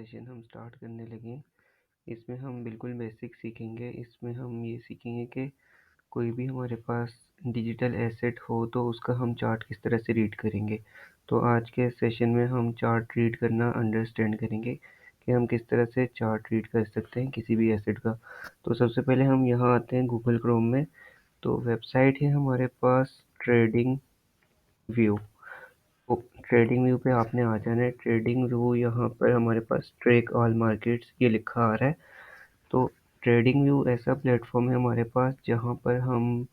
Session हम start करने लगे। इसमें हम बिल्कुल बेसिक सीखेंगे। इसमें हम ये सीखेंगे कि कोई भी हमारे पास डिजिटल एसेट हो तो उसका हम चार्ट किस तरह से रीड करेंगे। तो आज के सेशन में हम चार्ट रीड करना अंडरस्टैंड करेंगे कि हम किस तरह से चार्ट रीड कर सकते हैं किसी भी एसेट का। तो सबसे पहले हम यहाँ आते हैं गूगल क्रोम में। तो वेबसाइट है हमारे पास ट्रेडिंग व्यू। तो ट्रेडिंग व्यू पे आपने आ जाना है। ट्रेडिंग व्यू यहाँ पर हमारे पास ट्रैक ऑल मार्केट्स ये लिखा आ रहा है। तो ट्रेडिंग व्यू ऐसा प्लेटफॉर्म है हमारे पास जहाँ पर हम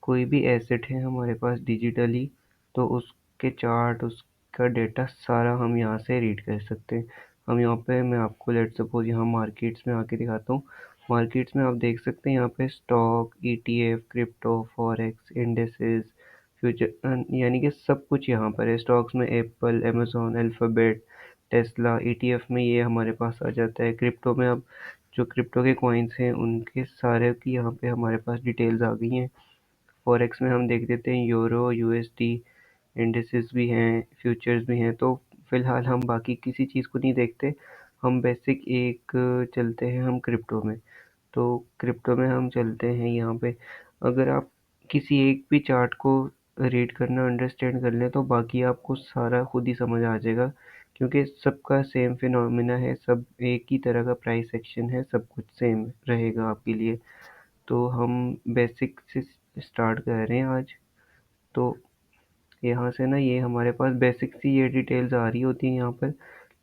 कोई भी एसेट है हमारे पास डिजिटली, तो उसके चार्ट उसका डेटा सारा हम यहाँ से रीड कर सकते हैं। हम यहाँ पे मैं आपको लेट सपोज यहाँ मार्केट्स में आके दिखाता हूँ। मार्केट्स में आप देख सकते हैं यहाँ पे stock, ETF, crypto, forex, indices, future, यानी कि सब कुछ यहाँ पर है। स्टॉक्स में Apple, Amazon, alphabet, Tesla. ETF में ये हमारे पास आ जाता है। क्रिप्टो में अब जो क्रिप्टो के कॉइन्स हैं उनके सारे की यहाँ पे हमारे पास डिटेल्स आ गई हैं। फॉरेक्स में हम देख देते हैं यूरो, यूएसडी, इंडेसेस भी हैं, फ्यूचर्स भी हैं। तो फिलहाल हम बाकी किसी चीज़ को नहीं देखते। हम बेसिक एक चलते हैं हम क्रिप्टो में। तो क्रिप्टो में हम चलते हैं यहाँ पे। अगर आप किसी एक भी चार्ट को रीड करना अंडरस्टैंड कर लें तो बाकी आपको सारा खुद ही समझ आ जाएगा, क्योंकि सबका सेम फिनोमिना है। सब एक ही तरह का प्राइस एक्शन है, सब कुछ सेम रहेगा आपके लिए। तो हम बेसिक से स्टार्ट कर रहे हैं आज। तो यहाँ से ना ये हमारे पास बेसिक सी ये डिटेल्स आ रही होती हैं यहाँ पर,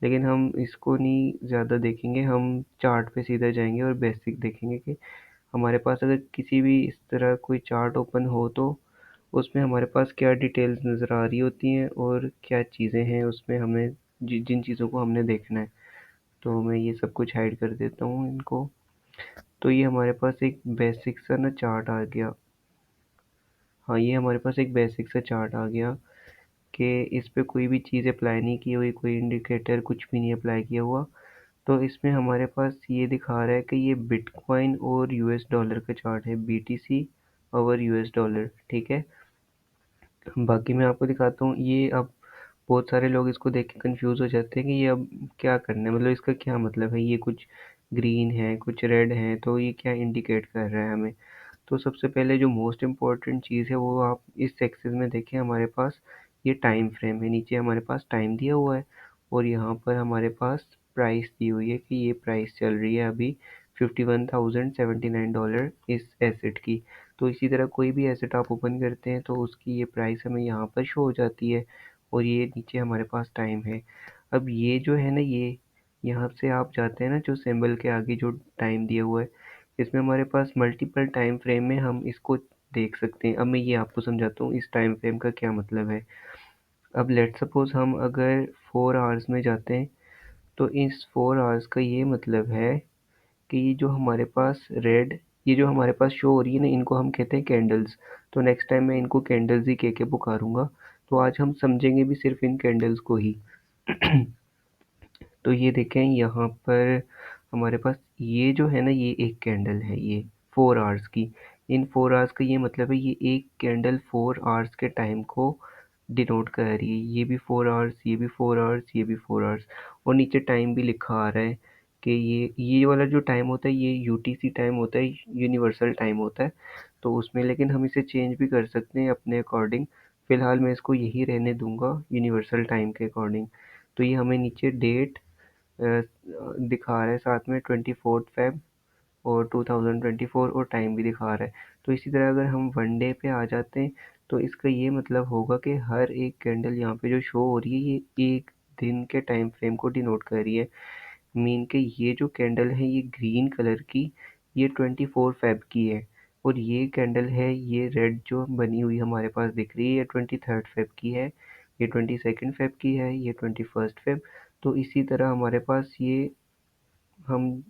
लेकिन हम इसको नहीं ज़्यादा देखेंगे। हम चार्ट पे सीधा जाएंगे और बेसिक देखेंगे कि हमारे पास अगर किसी भी इस तरह कोई चार्ट ओपन हो तो उसमें हमारे पास क्या डिटेल्स नज़र आ रही होती हैं और क्या चीज़ें हैं उसमें, हमें जिन चीज़ों को हमने देखना है। तो मैं ये सब कुछ हाइड कर देता हूँ इनको। तो ये हमारे पास एक बेसिक सा ना चार्ट आ गया। हाँ, ये हमारे पास एक बेसिक सा चार्ट आ गया कि इस पे कोई भी चीज़ अप्लाई नहीं की हुई, कोई इंडिकेटर कुछ भी नहीं अप्लाई किया हुआ। तो इसमें हमारे पास ये दिखा रहा है कि ये बिटकॉइन और यूएस डॉलर का चार्ट है, बीटीसी और यूएस डॉलर, ठीक है। बाकी मैं आपको दिखाता हूँ। ये अब बहुत सारे लोग इसको देख के कंफ्यूज हो जाते हैं कि ये अब क्या करना है, मतलब इसका क्या मतलब है। ये कुछ ग्रीन है, कुछ रेड है, तो ये क्या इंडिकेट कर रहा है हमें। तो सबसे पहले जो मोस्ट इम्पॉर्टेंट चीज़ है वो आप इस एक्सिस में देखें। हमारे पास ये टाइम फ्रेम है, नीचे हमारे पास टाइम दिया हुआ है और यहाँ पर हमारे पास प्राइस दी हुई है कि ये प्राइस चल रही है अभी $51,079 इस एसेट की। तो इसी तरह कोई भी एसेट आप ओपन करते हैं तो उसकी ये प्राइस हमें यहाँ पर शो हो जाती है और ये नीचे हमारे पास टाइम है। अब ये जो है ना, ये यहाँ से आप जाते हैं ना जो सिंबल के आगे जो टाइम दिया हुआ है, इसमें हमारे पास मल्टीपल टाइम फ्रेम में हम इसको देख सकते हैं। अब मैं ये आपको समझाता हूँ इस टाइम फ्रेम का क्या मतलब है। अब लेट सपोज हम अगर 4 आवर्स में जाते हैं तो इस 4 आवर्स का ये मतलब है कि ये जो हमारे पास रेड, ये जो हमारे पास शो हो रही है ना, इनको हम कहते हैं कैंडल्स। तो नेक्स्ट टाइम मैं इनको कैंडल्स ही कह के पुकारूंगा। तो आज हम समझेंगे भी सिर्फ इन कैंडल्स को ही। तो ये देखें यहाँ पर हमारे पास ये जो है ना, ये एक कैंडल है, ये 4 आवर्स की। इन 4 आवर्स का ये मतलब है ये एक कैंडल 4 आवर्स के टाइम को डिनोट कर रही है। ये भी 4 आवर्स, ये भी 4 आवर्स, ये भी 4 आवर्स। और नीचे टाइम भी लिखा आ रहा है कि ये वाला जो टाइम होता है ये यूटीसी टाइम होता है, यूनिवर्सल टाइम होता है। तो उसमें लेकिन हम इसे चेंज भी कर सकते हैं अपने अकॉर्डिंग। फ़िलहाल मैं इसको यही रहने दूंगा यूनिवर्सल टाइम के अकॉर्डिंग। तो ये हमें नीचे डेट दिखा रहा है, साथ में 24 फ़ेब और 2024 और टाइम भी दिखा रहा है। तो इसी तरह अगर हम वन डे पे आ जाते हैं तो इसका ये मतलब होगा कि हर एक कैंडल यहाँ पे जो शो हो रही है ये एक दिन के टाइम फ्रेम को डिनोट कर रही है। मीन के ये जो कैंडल है ये ग्रीन कलर की, ये 24 फ़ेब की है। और ये कैंडल है ये रेड जो बनी हुई हमारे पास दिख रही है, ये 23 फ़ेब की है, ये 22 फ़ेब की है, ये 21 फ़ेब। तो इसी तरह हमारे पास ये हम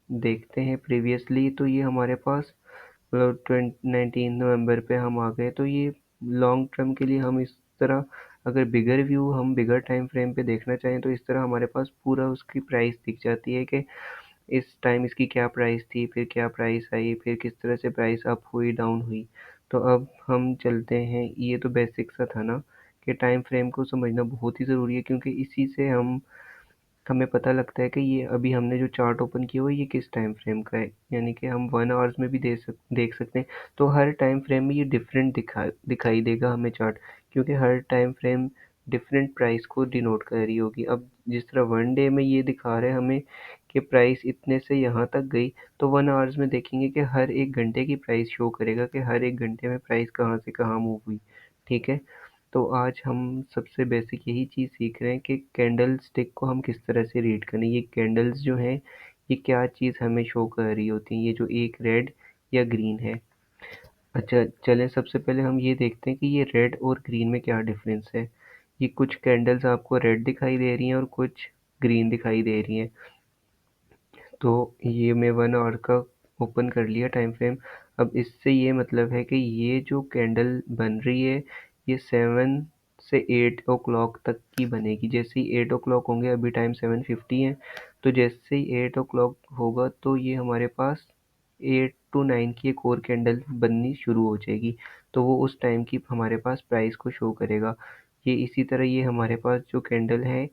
देखते हैं प्रीवियसली, तो ये हमारे पास मतलब 19 नवंबर पे हम आ गए। तो ये लॉन्ग टर्म के लिए हम इस तरह, अगर बिगर व्यू हम बिगर टाइम फ्रेम पे देखना चाहें तो इस तरह हमारे पास पूरा उसकी प्राइस दिख जाती है कि इस टाइम इसकी क्या प्राइस थी, फिर क्या प्राइस आई, फिर किस तरह से प्राइस अप हुई, डाउन हुई। तो अब हम चलते हैं। ये तो बेसिक सा था ना कि टाइम फ्रेम को समझना बहुत ही ज़रूरी है, क्योंकि इसी से हम हमें पता लगता है कि ये अभी हमने जो चार्ट ओपन किया हुआ है ये किस टाइम फ्रेम का है, यानी कि हम 1 आवर्स में भी देख सकते हैं। तो हर टाइम फ्रेम में ये डिफरेंट दिखाई देगा हमें चार्ट, क्योंकि हर टाइम फ्रेम डिफरेंट प्राइस को डिनोट कर रही होगी। अब जिस तरह 1 डे में ये दिखा रहा है हमें कि प्राइस इतने से यहाँ तक गई, तो 1 आवर्स में देखेंगे कि हर 1 घंटे की प्राइस शो करेगा कि हर 1 घंटे में प्राइस कहाँ से कहाँ मूव हुई। ठीक है? तो आज हम सबसे बेसिक यही चीज़ सीख रहे हैं कि कैंडल स्टिक को हम किस तरह से रीड करें। ये कैंडल्स जो हैं ये क्या चीज़ हमें शो कर रही होती हैं, ये जो एक रेड या ग्रीन है। अच्छा, चलें सबसे पहले हम ये देखते हैं कि ये रेड और ग्रीन में क्या डिफरेंस है। ये कुछ कैंडल्स आपको रेड दिखाई दे रही हैं और कुछ ग्रीन दिखाई दे रही हैं। तो ये मैं 1 आवर का ओपन कर लिया टाइम फ्रेम। अब इससे ये मतलब है कि ये जो कैंडल बन रही है ये 7 से 8 ओ क्लॉक तक की बनेगी। जैसे ही 8 ओ क्लॉक होंगे, अभी टाइम 7:50 है, तो जैसे ही 8 ओ क्लॉक होगा तो ये हमारे पास 8 टू 9 की एक और कैंडल बननी शुरू हो जाएगी। तो वो उस टाइम की हमारे पास प्राइस को शो करेगा। ये इसी तरह ये हमारे पास जो कैंडल है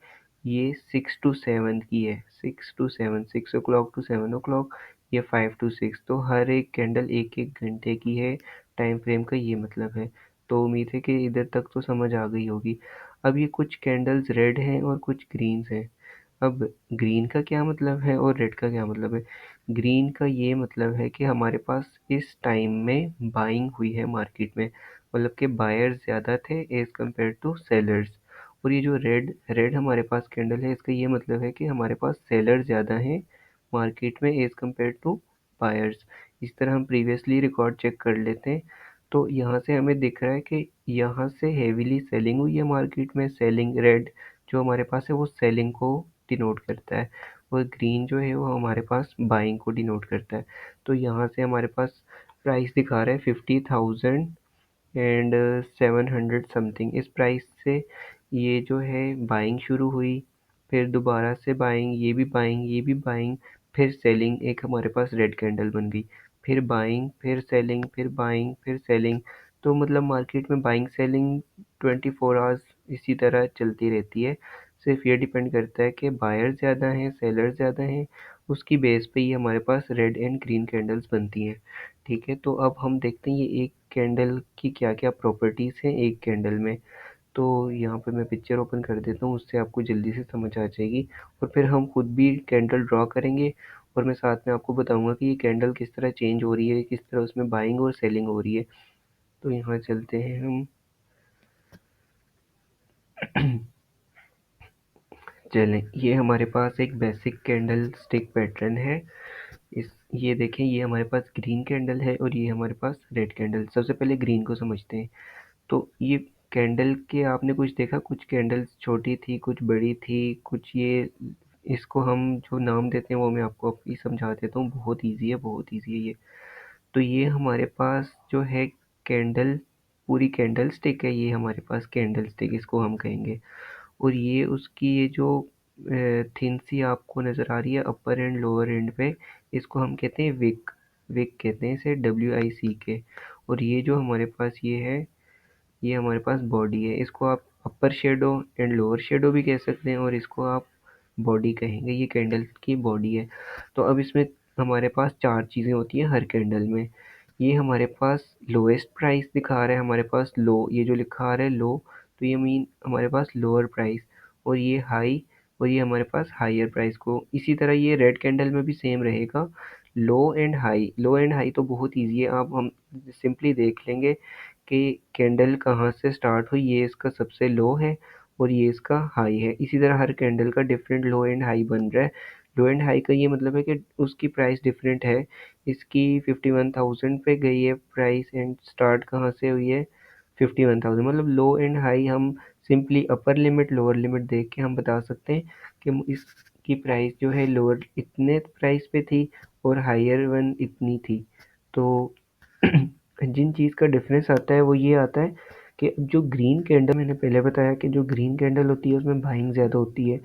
ये 6 टू 7 की है। 6 to 7, 6 o'clock to 7 o'clock, या 5 टू 6। तो हर एक कैंडल एक एक घंटे की है। टाइम फ्रेम का ये मतलब है। तो उम्मीद है कि इधर तक तो समझ आ गई होगी। अब ये कुछ कैंडल्स रेड हैं और कुछ ग्रीन्स हैं। अब ग्रीन का क्या मतलब है और रेड का क्या मतलब है। ग्रीन का ये मतलब है कि हमारे पास इस टाइम में बाइंग हुई है मार्केट में, मतलब कि बायर्स ज़्यादा थे एज़ कम्पेयर टू सेलर्स। और ये जो रेड रेड हमारे पास कैंडल है इसका ये मतलब है कि हमारे पास सेलर ज़्यादा हैं मार्केट में एज़ कम्पेयर टू बायर्स। इस तरह हम प्रीवियसली रिकॉर्ड चेक कर लेते हैं। तो यहाँ से हमें दिख रहा है कि यहाँ से हेवीली सेलिंग हुई है मार्केट में। सेलिंग रेड जो हमारे पास है वो सेलिंग को डिनोट करता है, और ग्रीन जो है वो हमारे पास बाइंग को डिनोट करता है। तो यहाँ से हमारे पास प्राइस दिखा रहा है 50,000 एंड 700 समथिंग। इस प्राइस से ये जो है बाइंग शुरू हुई, फिर दोबारा से बाइंग, ये भी बाइंग, ये भी बाइंग, फिर सेलिंग। एक हमारे पास रेड कैंडल बन गई, फिर बाइंग, फिर सेलिंग, फिर बाइंग, फिर सेलिंग। तो मतलब मार्केट में बाइंग सेलिंग 24 आवर्स इसी तरह चलती रहती है। सिर्फ ये डिपेंड करता है कि बायर ज़्यादा हैं सेलर ज़्यादा हैं, उसकी बेस पे ये हमारे पास रेड एंड ग्रीन कैंडल्स बनती हैं। ठीक है, तो अब हम देखते हैं ये एक कैंडल की क्या क्या प्रॉपर्टीज़ हैं एक कैंडल में। तो यहाँ पे मैं पिक्चर ओपन कर देता हूँ, उससे आपको जल्दी से समझ आ जाएगी। और फिर हम खुद भी कैंडल ड्रॉ करेंगे, और मैं साथ में आपको बताऊंगा कि ये कैंडल किस तरह चेंज हो रही है, किस तरह उसमें बाइंग और सेलिंग हो रही है। तो यहाँ चलते हैं हम। चलें, ये हमारे पास एक बेसिक कैंडल स्टिक पैटर्न है। इस ये देखें, ये हमारे पास ग्रीन कैंडल है और ये हमारे पास रेड कैंडल। सबसे पहले ग्रीन को समझते हैं। तो ये कैंडल के आपने कुछ देखा, कुछ कैंडल्स छोटी थी, कुछ बड़ी थी, कुछ ये, इसको हम जो नाम देते हैं वो मैं आपको अभी समझा देता हूँ। बहुत ईजी है, बहुत ईजी है ये। तो ये हमारे पास जो है कैंडल, पूरी कैंडल स्टिक है। ये हमारे पास कैंडल स्टिक इसको हम कहेंगे। और ये उसकी ये जो थिन सी आपको नज़र आ रही है अपर एंड लोअर एंड पे, इसको हम कहते हैं विक। विक कहते हैं इसे, WICK। और ये जो हमारे पास ये है, ये हमारे पास बॉडी है। इसको आप अपर शेडो एंड लोअर शेडो भी कह सकते हैं, और इसको आप बॉडी कहेंगे। ये कैंडल की बॉडी है। तो अब इसमें हमारे पास चार चीज़ें होती हैं हर कैंडल में। ये हमारे पास लोएस्ट प्राइस दिखा रहा है, हमारे पास लो, ये जो लिखा आ रहा है लो, तो ये मीन हमारे पास लोअर प्राइस। और ये हाई, और ये हमारे पास हायर प्राइस को। इसी तरह ये रेड कैंडल में भी सेम रहेगा, low and high. Low and high तो बहुत ईजी है, आप हम सिंपली देख लेंगे कि कैंडल कहाँ से स्टार्ट हुई। ये इसका सबसे लो है और ये इसका हाई है। इसी तरह हर कैंडल का डिफरेंट लो एंड हाई बन रहा है। लो एंड हाई का ये मतलब है कि उसकी प्राइस डिफरेंट है। इसकी 51,000 पे गई है प्राइस, एंड स्टार्ट कहाँ से हुई है 51,000। मतलब लो एंड हाई हम simply upper limit lower limit देख के हम बता सकते हैं कि इसकी प्राइस जो है लोअर इतने प्राइस पे थी और हायर वन इतनी थी। तो जिन चीज़ का डिफरेंस आता है वो ये आता है कि जो ग्रीन कैंडल, मैंने पहले बताया कि जो ग्रीन कैंडल होती है उसमें बाइंग ज़्यादा होती है।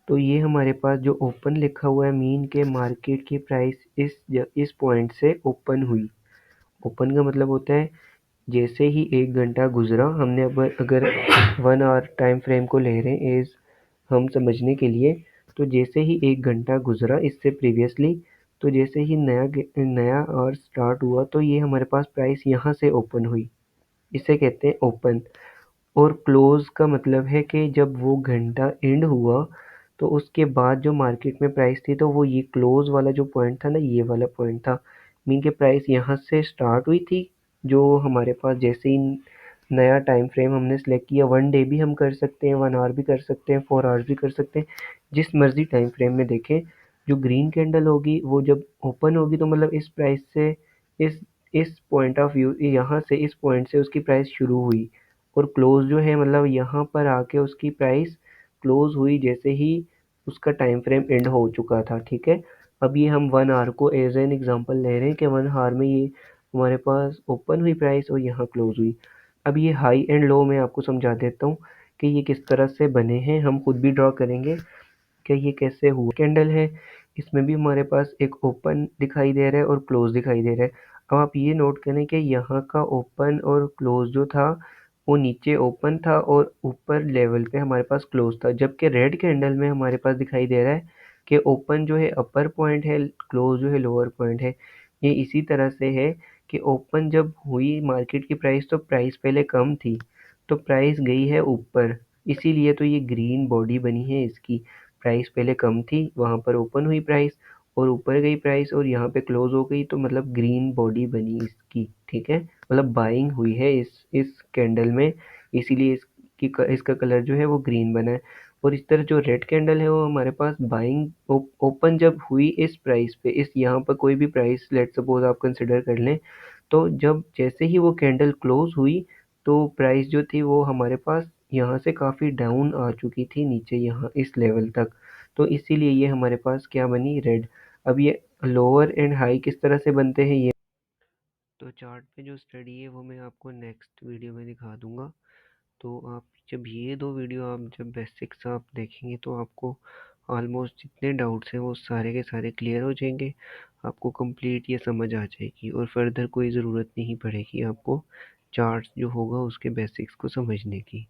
तो ये हमारे पास जो ओपन लिखा हुआ है मीन के मार्केट की प्राइस इस पॉइंट से ओपन हुई। ओपन का मतलब होता है जैसे ही 1 घंटा गुजरा, हमने अब अगर 1 आवर टाइम फ्रेम को ले रहे हैं एज हम समझने के लिए, तो जैसे ही 1 घंटा गुज़रा इससे प्रीवियसली, तो जैसे ही नया आवर स्टार्ट हुआ तो ये हमारे पास प्राइस यहाँ से ओपन हुई, इसे कहते हैं ओपन। और क्लोज़ का मतलब है कि जब वो घंटा एंड हुआ तो उसके बाद जो मार्केट में प्राइस थी तो वो ये क्लोज़ वाला जो पॉइंट था ना, ये वाला पॉइंट था। मीन के प्राइस यहाँ से स्टार्ट हुई थी, जो हमारे पास जैसे ही नया टाइम फ्रेम हमने सेलेक्ट किया, 1 डे भी हम कर सकते हैं, 1 आवर भी कर सकते हैं, 4 आवर्स भी कर सकते हैं, जिस मर्ज़ी टाइम फ्रेम में देखें। जो ग्रीन कैंडल होगी वो जब ओपन होगी तो मतलब इस प्राइस से, इस इस पॉइंट ऑफ व्यू, यहाँ से इस पॉइंट से उसकी प्राइस शुरू हुई और क्लोज़ जो है मतलब यहाँ पर आके उसकी प्राइस क्लोज़ हुई जैसे ही उसका टाइम फ्रेम एंड हो चुका था, ठीक है। अब ये हम 1 आवर को एज एन एग्जांपल ले रहे हैं कि 1 आवर में ये हमारे पास ओपन हुई प्राइस और यहाँ क्लोज़ हुई। अब ये हाई एंड लो मैं आपको समझा देता हूँ कि ये किस तरह से बने हैं, हम खुद भी ड्रॉ करेंगे कि ये कैसे हुआ। कैंडल है, इसमें भी हमारे पास एक ओपन दिखाई दे रहा है और क्लोज दिखाई दे रहा है। अब आप ये नोट करें कि यहाँ का ओपन और क्लोज जो था वो नीचे ओपन था और ऊपर लेवल पे हमारे पास क्लोज था, जबकि रेड कैंडल में हमारे पास दिखाई दे रहा है कि ओपन जो है अपर पॉइंट है, क्लोज जो है लोअर पॉइंट है। ये इसी तरह से है कि ओपन जब हुई मार्केट की प्राइस तो प्राइस पहले कम थी, तो प्राइस गई है ऊपर, इसीलिए तो ये ग्रीन बॉडी बनी है इसकी। प्राइस पहले कम थी, वहाँ पर ओपन हुई प्राइस और ऊपर गई प्राइस और यहाँ पे क्लोज हो गई, तो मतलब ग्रीन बॉडी बनी इसकी, ठीक है। मतलब बाइंग हुई है इस कैंडल में, इसीलिए इसका कलर जो है वो ग्रीन बना है। और इस तरह जो रेड कैंडल है वो हमारे पास बाइंग ओपन जब हुई इस प्राइस पे, इस यहाँ पर कोई भी प्राइस लेट सपोज आप कंसिडर कर लें, तो जब जैसे ही वो कैंडल क्लोज हुई तो प्राइस जो थी वो हमारे पास यहाँ से काफ़ी डाउन आ चुकी थी नीचे, यहाँ इस लेवल तक, तो इसीलिए ये हमारे पास क्या बनी, रेड। अब ये लोअर एंड हाई किस तरह से बनते हैं ये तो चार्ट पे जो स्टडी है वो मैं आपको नेक्स्ट वीडियो में दिखा दूंगा। तो आप जब ये दो वीडियो आप जब बेसिक्स आप देखेंगे तो आपको ऑलमोस्ट जितने डाउट्स हैं वो सारे के सारे क्लियर हो जाएंगे, आपको कंप्लीट ये समझ आ जाएगी और फर्दर कोई ज़रूरत नहीं पड़ेगी आपको चार्ट्स जो होगा उसके बेसिक्स को समझने की।